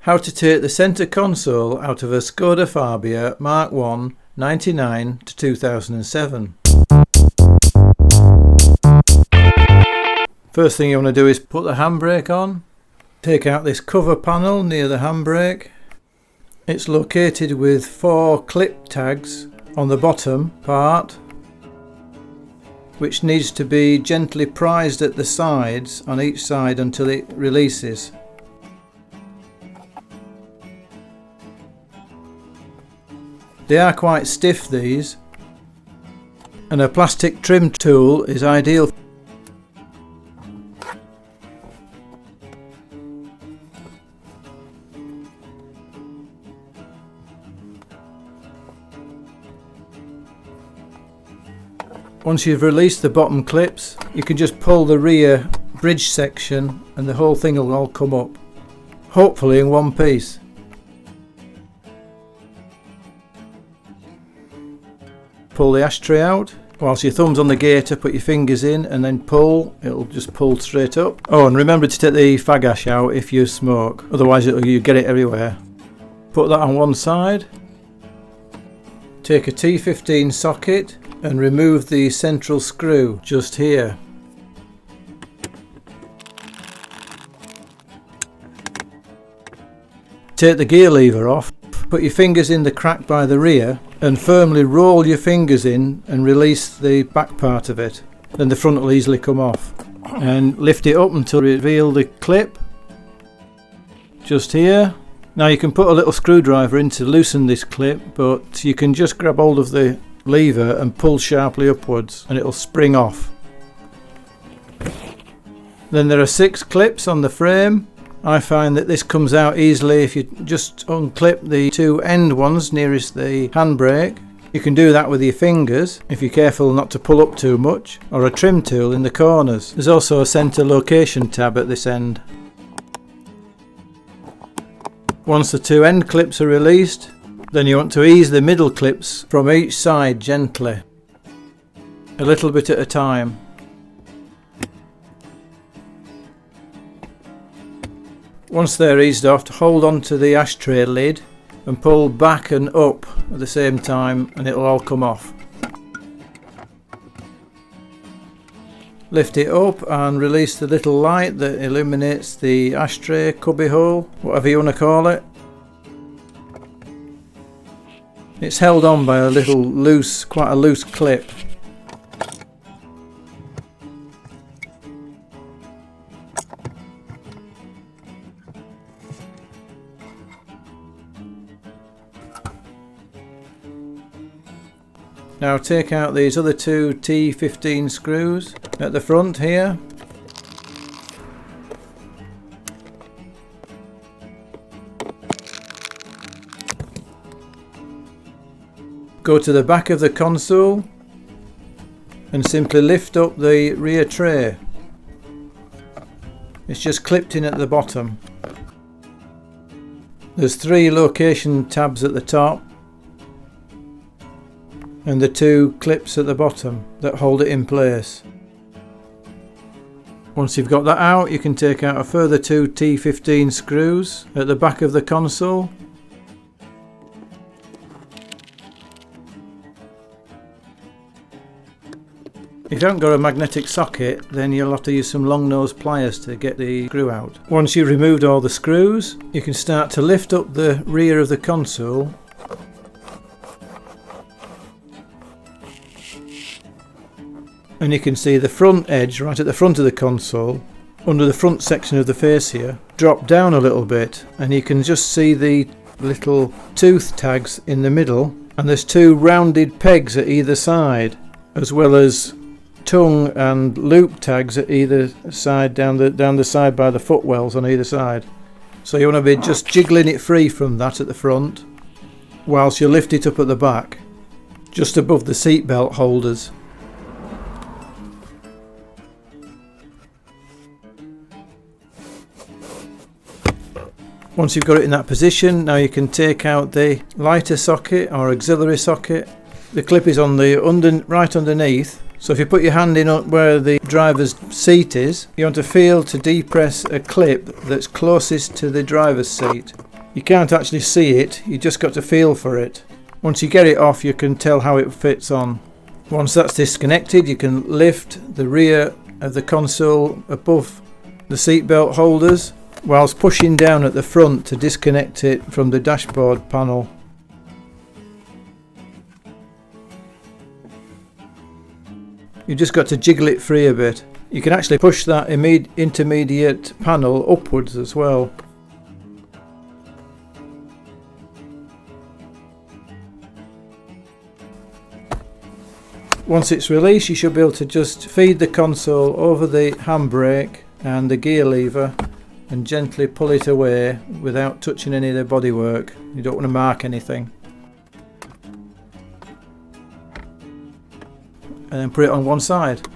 How to take the centre console out of a Skoda Fabia MK1 99 to 2007. First thing you want to do is put the handbrake on. Take out this cover panel near the handbrake. It's located with 4 clip tags on the bottom part, which needs to be gently prised at the sides on each side until it releases. They are quite stiff, these, and a plastic trim tool is ideal. Once you've released the bottom clips, you can just pull the rear bridge section and the whole thing will all come up, hopefully in one piece. Pull the ashtray out. Whilst your thumb's on the gator, put your fingers in and then pull. It'll just pull straight up. Oh, and remember to take the fag ash out if you smoke, otherwise you get it everywhere. Put that on one side. Take a T15 socket and remove the central screw just here. Take the gear lever off. Put your fingers in the crack by the rear and firmly roll your fingers in and release the back part of it. Then the front will easily come off. And lift it up until you reveal the clip. Just here. Now you can put a little screwdriver in to loosen this clip, but you can just grab hold of the lever and pull sharply upwards and it'll spring off. Then there are 6 clips on the frame. I find that this comes out easily if you just unclip the 2 end ones nearest the handbrake. You can do that with your fingers if you're careful not to pull up too much, or a trim tool in the corners. There's also a centre location tab at this end. Once the 2 end clips are released, then you want to ease the middle clips from each side gently, a little bit at a time. Once they're eased off, hold on to the ashtray lid and pull back and up at the same time and it'll all come off. Lift it up and release the little light that illuminates the ashtray cubby hole, whatever you want to call it. It's held on by a little loose, quite a loose clip. Now take out these other 2 T15 screws at the front here. Go to the back of the console and simply lift up the rear tray. It's just clipped in at the bottom. There's 3 location tabs at the top and the 2 clips at the bottom that hold it in place. Once you've got that out, you can take out a further 2 T15 screws at the back of the console. If you haven't got a magnetic socket, then you'll have to use some long nose pliers to get the screw out. Once you've removed all the screws, you can start to lift up the rear of the console . And you can see the front edge right at the front of the console, under the front section of the face here, drop down a little bit, and you can just see the little tooth tags in the middle, and there's 2 rounded pegs at either side, as well as tongue and loop tags at either side, down the side by the footwells on either side. So you want to be just jiggling it free from that at the front, whilst you lift it up at the back, just above the seatbelt holders. Once you've got it in that position, now you can take out the lighter socket or auxiliary socket. The clip is on the right underneath, So if you put your hand in where the driver's seat is, you want to feel to depress a clip that's closest to the driver's seat. You can't actually see it, you just got to feel for it. Once you get it off, you can tell how it fits on. Once that's disconnected, you can lift the rear of the console above the seatbelt holders whilst pushing down at the front to disconnect it from the dashboard panel. You've just got to jiggle it free a bit. You can actually push that intermediate panel upwards as well. Once it's released, you should be able to just feed the console over the handbrake and the gear lever and gently pull it away without touching any of the bodywork. You don't want to mark anything. And then put it on one side.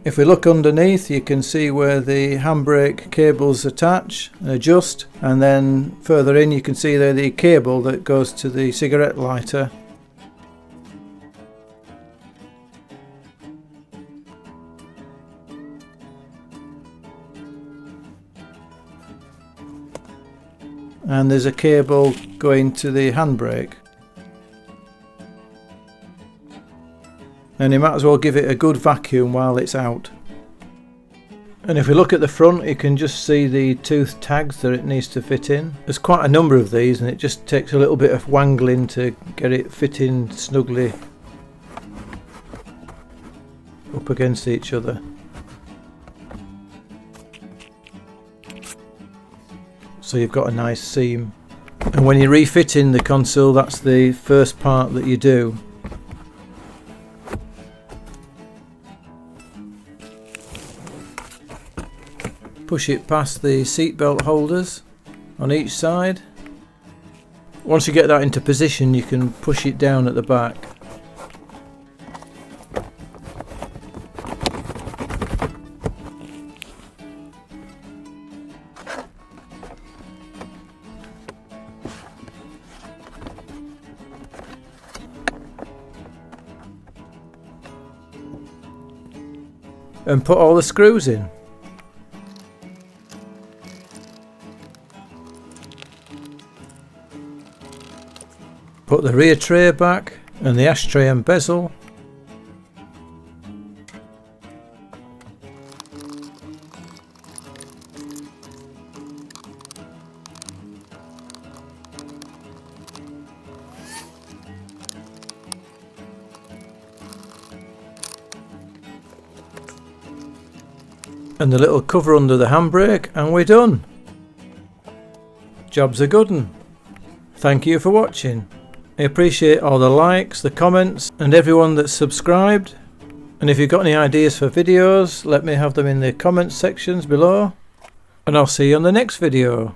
If we look underneath, you can see where the handbrake cables attach and adjust, and then further in you can see there the cable that goes to the cigarette lighter. And there's a cable going to the handbrake. And you might as well give it a good vacuum while it's out. And if we look at the front, you can just see the tooth tags that it needs to fit in. There's quite a number of these, and it just takes a little bit of wangling to get it fitting snugly up against each other. So you've got a nice seam. And when you're refitting the console, that's the first part that you do. Push it past the seatbelt holders on each side. Once you get that into position, you can push it down at the back. And put all the screws in. Put the rear tray back and the ashtray and bezel. And the little cover under the handbrake, and we're done. Job's a good one. Thank you for watching. I appreciate all the likes, the comments, and everyone that's subscribed. And if you've got any ideas for videos, let me have them in the comments sections below. And I'll see you on the next video.